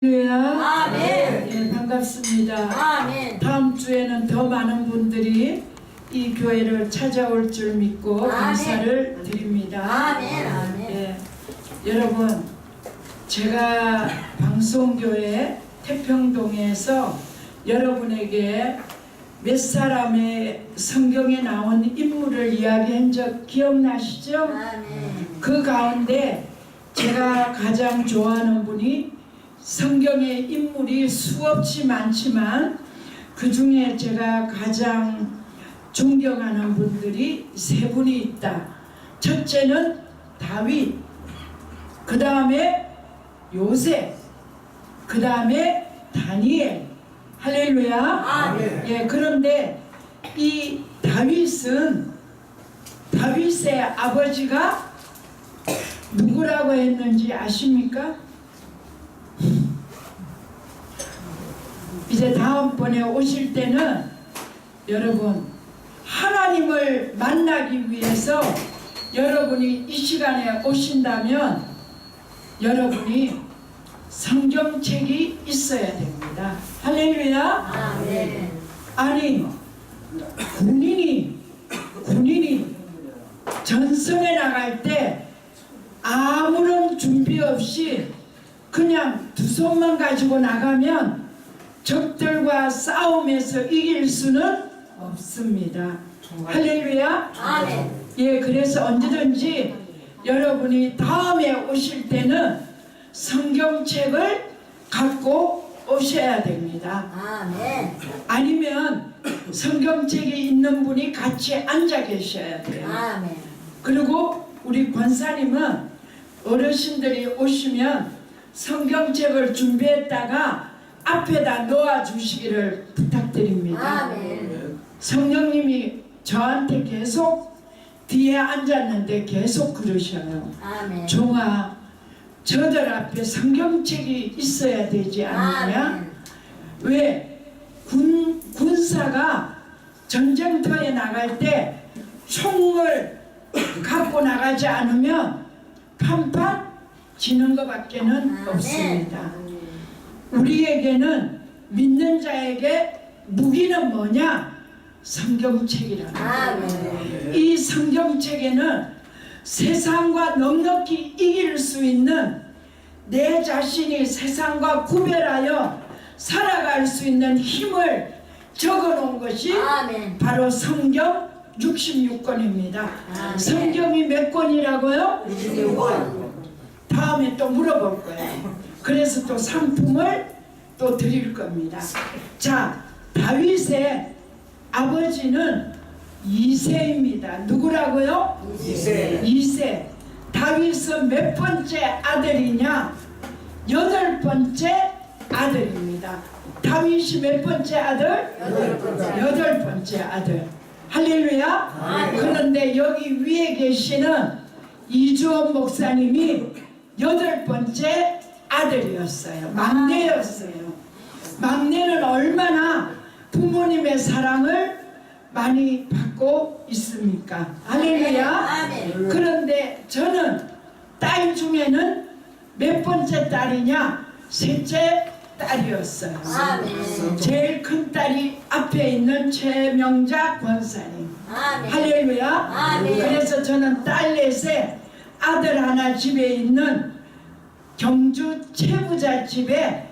아멘. 예, 반갑습니다. 아멘. 다음 주에는 더 많은 분들이 이 교회를 찾아올 줄 믿고 아멘. 감사를 드립니다. 아멘. 아멘. 예, 여러분, 제가 방송교회 태평동에서 여러분에게 몇 사람의 성경에 나온 인물을 이야기한 적 기억나시죠? 아멘. 그 가운데 제가 가장 좋아하는 분이 성경의 인물이 수없이 많지만 그 중에 제가 가장 존경하는 분들이 세 분이 있다. 첫째는 다윗, 그 다음에 요셉, 그 다음에 다니엘. 할렐루야. 아멘. 예, 그런데 이 다윗의 아버지가 누구라고 했는지 아십니까? 이제 다음번에 오실 때는 여러분, 하나님을 만나기 위해서 여러분이 이 시간에 오신다면 여러분이 성경책이 있어야 됩니다. 할렐루야. 아멘. 아니, 군인이 전선에 나갈 때 아무런 준비 없이 그냥 두 손만 가지고 나가면 적들과 싸움에서 이길 수는 없습니다. 할렐루야. 아멘. 예, 그래서 언제든지 여러분이 다음에 오실 때는 성경책을 갖고 오셔야 됩니다. 아멘. 아니면 성경책이 있는 분이 같이 앉아 계셔야 돼요. 아멘. 그리고 우리 권사님은 어르신들이 오시면 성경책을 준비했다가 앞에다 놓아주시기를 부탁드립니다. 아멘. 성령님이 저한테 계속 뒤에 앉았는데 계속 그러셔요. 아멘. 종아, 저들 앞에 성경책이 있어야 되지 않느냐? 아멘. 왜? 군사가 전쟁터에 나갈 때 총을 갖고 나가지 않으면 판판 지는 것밖에는 아멘. 없습니다. 우리에게는 믿는 자에게 무기는 뭐냐? 성경책이라는 아멘. 이 성경책에는 세상과 넉넉히 이길 수 있는 내 자신이 세상과 구별하여 살아갈 수 있는 힘을 적어놓은 것이 아멘. 바로 성경 66권입니다. 아멘. 성경이 몇 권이라고요? 66권. 다음에 또 물어볼 거예요. 그래서 또 상품을 또 드릴 겁니다. 자, 다윗의 아버지는 이새입니다. 누구라고요? 이새. 다윗은 몇 번째 아들이냐? 8번째 아들입니다. 다윗이 몇 번째 아들? 8번째 아들. 할렐루야. 그런데 여기 위에 계시는 이주원 목사님이 8번째 아들이었어요. 막내였어요. 막내는 얼마나 부모님의 사랑을 많이 받고 있습니까? 할렐루야. 아멘. 그런데 저는 딸 중에는 몇 번째 딸이냐? 셋째 딸이었어요. 아멘. 제일 큰 딸이 앞에 있는 최명자 권사님. 아멘. 할렐루야. 아멘. 그래서 저는 딸 넷에 아들 하나 집에 있는 경주 최부자 집에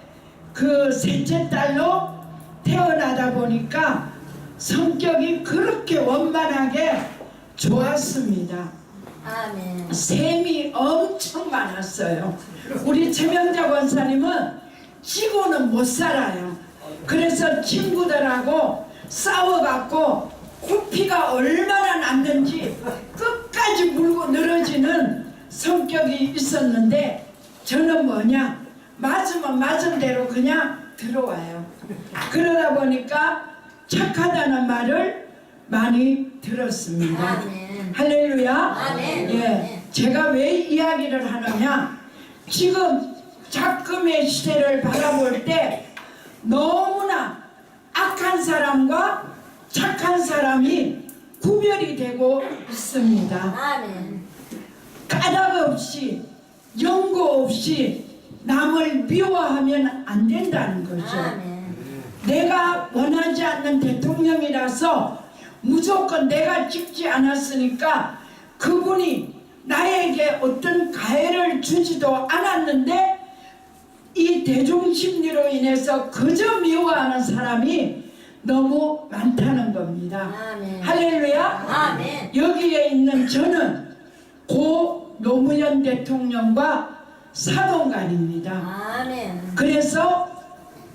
그 셋째 딸로 태어나다 보니까 성격이 그렇게 원만하게 좋았습니다. 아멘. 셈이 엄청 많았어요. 우리 최명자 권사님은 지고는 못 살아요. 그래서 친구들하고 싸워갖고 코피가 얼마나 났는지 끝까지 물고 늘어지는 성격이 있었는데 저는 뭐냐? 맞으면 맞은 대로 그냥 들어와요. 그러다 보니까 착하다는 말을 많이 들었습니다. 아멘. 할렐루야. 아멘. 예, 제가 왜 이야기를 하느냐? 지금 작금의 시대를 바라볼 때 너무나 악한 사람과 착한 사람이 구별이 되고 있습니다. 아멘. 까닭 없이 연고 없이 남을 미워하면 안 된다는 거죠. 아멘. 내가 원하지 않는 대통령이라서 무조건 내가 찍지 않았으니까 그분이 나에게 어떤 가해를 주지도 않았는데 이 대중심리로 인해서 그저 미워하는 사람이 너무 많다는 겁니다. 아멘. 할렐루야. 아멘. 여기에 있는 저는 고 노무현 대통령과 사동간입니다. 아멘. 그래서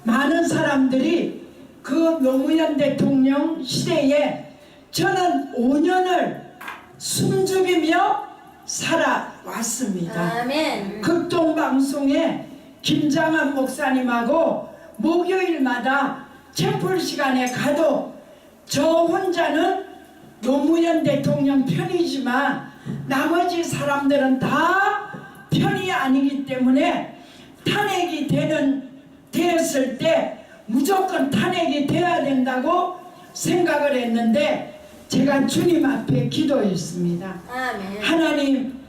많은 사람들이 그 노무현 대통령 시대에 저는 5년을 숨죽이며 살아왔습니다. 아멘. 극동방송에 김장한 목사님하고 목요일마다 채플 시간에 가도 저 혼자는 노무현 대통령 편이지만 나머지 사람들은 다 편이 아니기 때문에 탄핵이 되었을 때 무조건 탄핵이 돼야 된다고 생각을 했는데 제가 주님 앞에 기도했습니다. 아멘. 하나님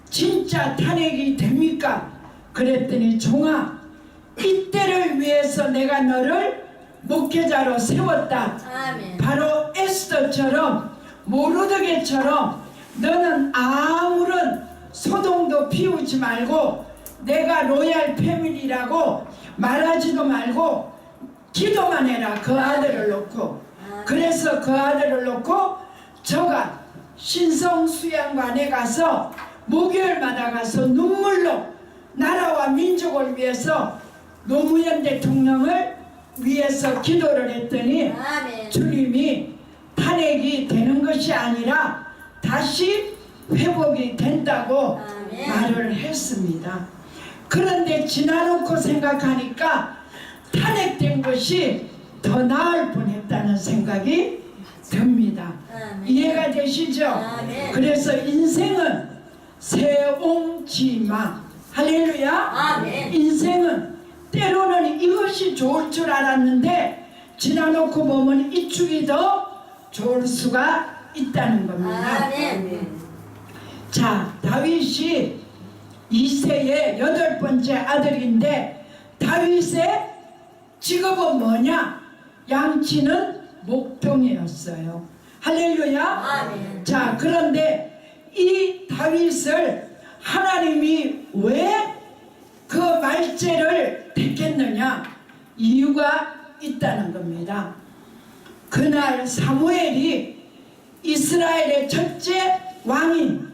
진짜 탄핵이 됩니까? 그랬더니 종아 이때를 위해서 내가 너를 목회자로 세웠다. 아멘. 바로 에스더처럼 모르드게처럼 너는 아무런 소동도 피우지 말고 내가 로얄 패밀리라고 말하지도 말고 기도만 해라. 그 아들을 놓고. 그래서 그 아들을 놓고 저가 신성수양관에 가서 목요일마다 가서 눈물로 나라와 민족을 위해서 노무현 대통령을 위해서 기도를 했더니 아멘. 주님이 탄핵이 되는 것이 아니라 다시 회복이 된다고 아멘. 말을 했습니다. 그런데 지나놓고 생각하니까 탄핵된 것이 더 나을 뻔했다는 생각이 듭니다. 아멘. 이해가 되시죠? 아멘. 그래서 인생은 세옹지마. 할렐루야. 아멘. 인생은 때로는 이것이 좋을 줄 알았는데 지나놓고 보면 이쪽이 더 좋을 수가 있다는 겁니다. 아멘. 자, 다윗이 이새의 8번째 아들인데 다윗의 직업은 뭐냐? 양치는 목동이었어요. 할렐루야. 아멘. 자, 그런데 이 다윗을 하나님이 왜 그 말제를 택했느냐? 이유가 있다는 겁니다. 그날 사무엘이 이스라엘의 첫째 왕인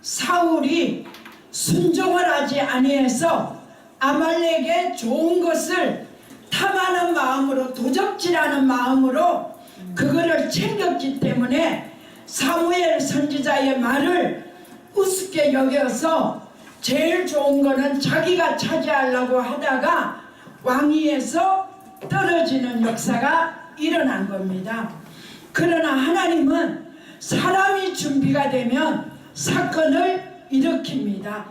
사울이 순종을 하지 아니해서 아말렉의 좋은 것을 탐하는 마음으로 도적질하는 마음으로 그거를 챙겼기 때문에 사무엘 선지자의 말을 우습게 여겨서 제일 좋은 거는 자기가 차지하려고 하다가 왕위에서 떨어지는 역사가 일어난 겁니다. 그러나 하나님은 사람이 준비가 되면 사건을 일으킵니다.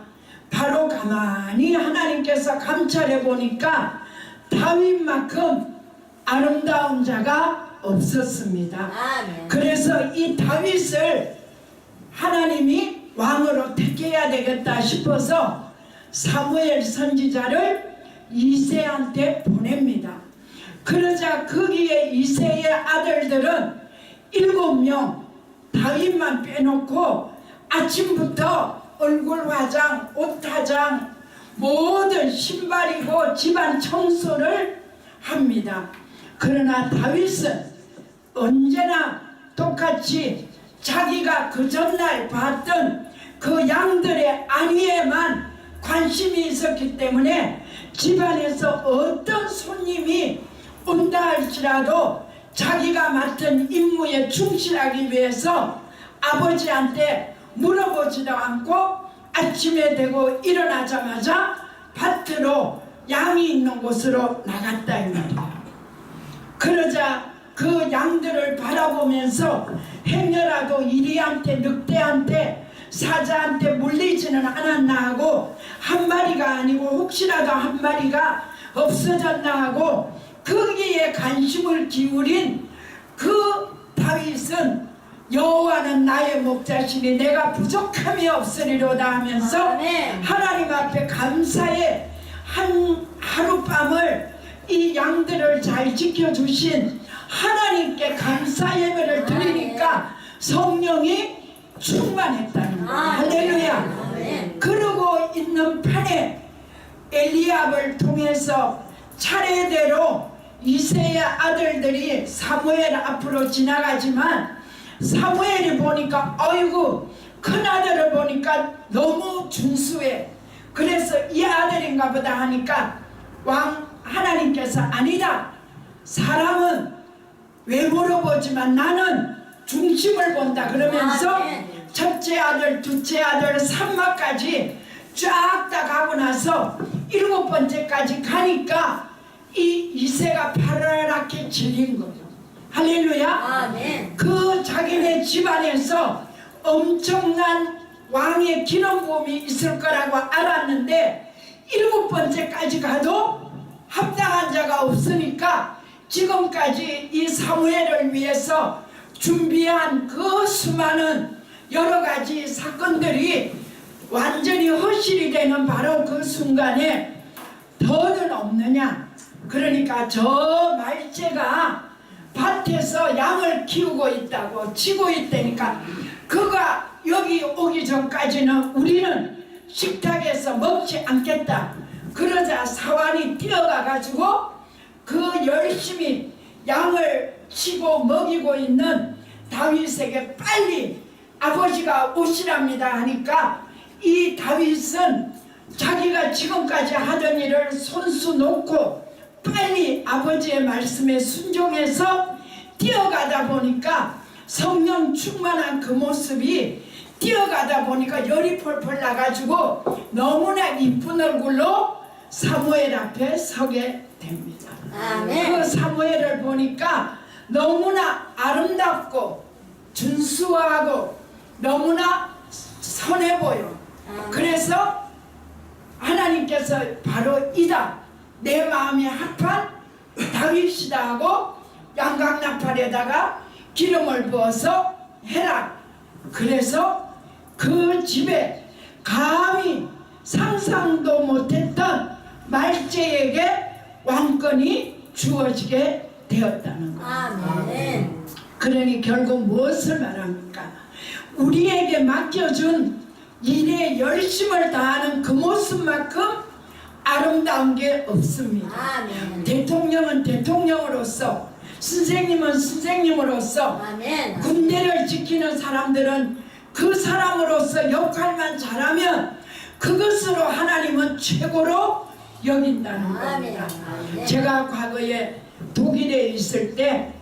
바로 가만히 하나님께서 감찰해 보니까 다윗만큼 아름다운 자가 없었습니다. 아멘. 그래서 이 다윗을 하나님이 왕으로 택해야 되겠다 싶어서 사무엘 선지자를 이새한테 보냅니다. 그러자 거기에 이새의 아들들은 7명 다윗만 빼놓고 아침부터 얼굴 화장, 옷 화장, 모든 신발이고 집안 청소를 합니다. 그러나 다윗은 언제나 똑같이 자기가 그 전날 봤던 그 양들의 안위에만 관심이 있었기 때문에 집안에서 어떤 손님이 온다 할지라도 자기가 맡은 임무에 충실하기 위해서 아버지한테 물어보지도 않고 아침에 되고 일어나자마자 밭으로 양이 있는 곳으로 나갔다 이 말이야. 그러자 그 양들을 바라보면서 행여라도 이리한테 늑대한테 사자한테 물리지는 않았나 하고 한 마리가 아니고 혹시라도 한 마리가 없어졌나 하고 거기에 관심을 기울인 그 다윗은 여호와는 나의 목자시니 내가 부족함이 없으리로다 하면서 아멘. 하나님 앞에 감사의 하룻밤을 이 양들을 잘 지켜주신 하나님께 감사 예배를 드리니까 성령이 충만했다는 거예요. 할렐루야. 아멘. 그러고 있는 판에 엘리압을 통해서 차례대로 이새의 아들들이 사무엘 앞으로 지나가지만 사무엘이 보니까 어이구 큰 아들을 보니까 너무 준수해. 그래서 이 아들인가 보다 하니까 왕 하나님께서 아니다. 사람은 외모로 보지만 나는 중심을 본다. 그러면서 아멘. 첫째 아들, 둘째 아들, 삼마까지 쫙 다 가고 나서 7번째까지 가니까 이 이새가 파랗게 질린 거죠. 할렐루야. 아멘. 그 자기네 집안에서 엄청난 왕의 기름 부음이 있을 거라고 알았는데 7번째까지 가도 합당한 자가 없으니까 지금까지 이 사무엘을 위해서 준비한 그 수많은 여러 가지 사건들이 완전히 허실이 되는 바로 그 순간에 더는 없느냐. 그러니까 저 말제가 밭에서 양을 키우고 있다고 치고 있다니까 그가 여기 오기 전까지는 우리는 식탁에서 먹지 않겠다. 그러자 사환이 뛰어가 가지고 그 열심히 양을 치고 먹이고 있는 다윗에게 빨리 아버지가 오시랍니다 하니까 이 다윗은 자기가 지금까지 하던 일을 손수 놓고 빨리 아버지의 말씀에 순종해서 뛰어가다 보니까 성령 충만한 그 모습이 뛰어가다 보니까 열이 펄펄 나가지고 너무나 이쁜 얼굴로 사무엘 앞에 서게 됩니다. 아멘. 그 사무엘을 보니까 너무나 아름답고 준수하고 너무나 선해 보여. 그래서 하나님께서 바로 이다. 내 마음이 합한 다윗이다 하고 양각나팔에다가 기름을 부어서 해라. 그래서 그 집에 감히 상상도 못했던 말제에게 왕권이 주어지게 되었다는 거예요. 아멘. 그러니 결국 무엇을 말합니까? 우리에게 맡겨준 일에 열심을 다하는 그 모습만큼 아름다운 게 없습니다. 아멘. 대통령은 대통령으로서, 선생님은 선생님으로서, 아멘. 군대를 지키는 사람들은 그 사람으로서 역할만 잘하면 그것으로 하나님은 최고로 여긴다는 겁니다. 아멘. 제가 과거에 독일에 있을 때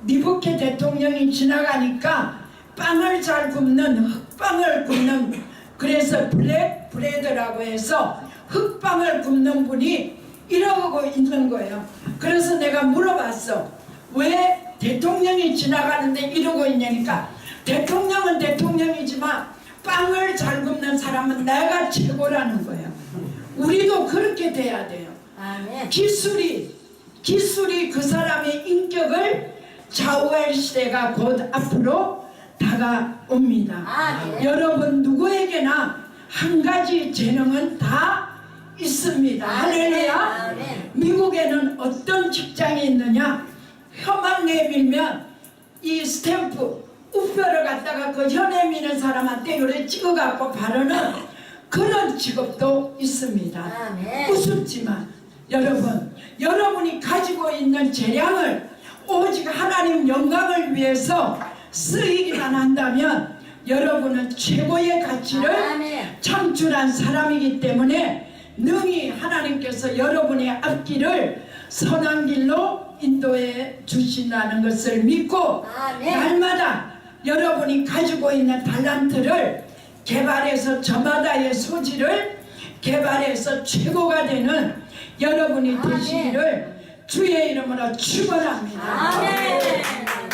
니부케 대통령이 지나가니까 빵을 잘 굽는 흑빵을 굽는, 그래서 블랙 브레드라고 해서 흑빵을 굽는 분이 이러고 있는 거예요. 그래서 내가 물어봤어. 왜 대통령이 지나가는데 이러고 있냐니까 대통령은 대통령이지만 빵을 잘 굽는 사람은 내가 최고라는 거예요. 우리도 그렇게 돼야 돼요. 아멘. 기술이 그 사람의 인격을 좌우할 시대가 곧 앞으로 다가옵니다. 아멘. 여러분 누구에게나 한 가지 재능은 다 있습니다. 할렐루야. 아멘. 미국에는 어떤 직장이 있느냐, 혀만 내밀면 이 스탬프 우표를 갖다가 그 혀 내미는 사람한테 요래 찍어갖고 바르는 그런 직업도 있습니다. 아멘. 우습지만 여러분이 가지고 있는 재량을 오직 하나님 영광을 위해서 쓰이기만 한다면 여러분은 최고의 가치를 아멘. 창출한 사람이기 때문에 능히 하나님께서 여러분의 앞길을 선한 길로 인도해 주신다는 것을 믿고 아멘. 날마다 여러분이 가지고 있는 달란트를 개발해서 저마다의 소질을 개발해서 최고가 되는 여러분이 아멘. 되시기를 주의 이름으로 축원합니다. 아멘.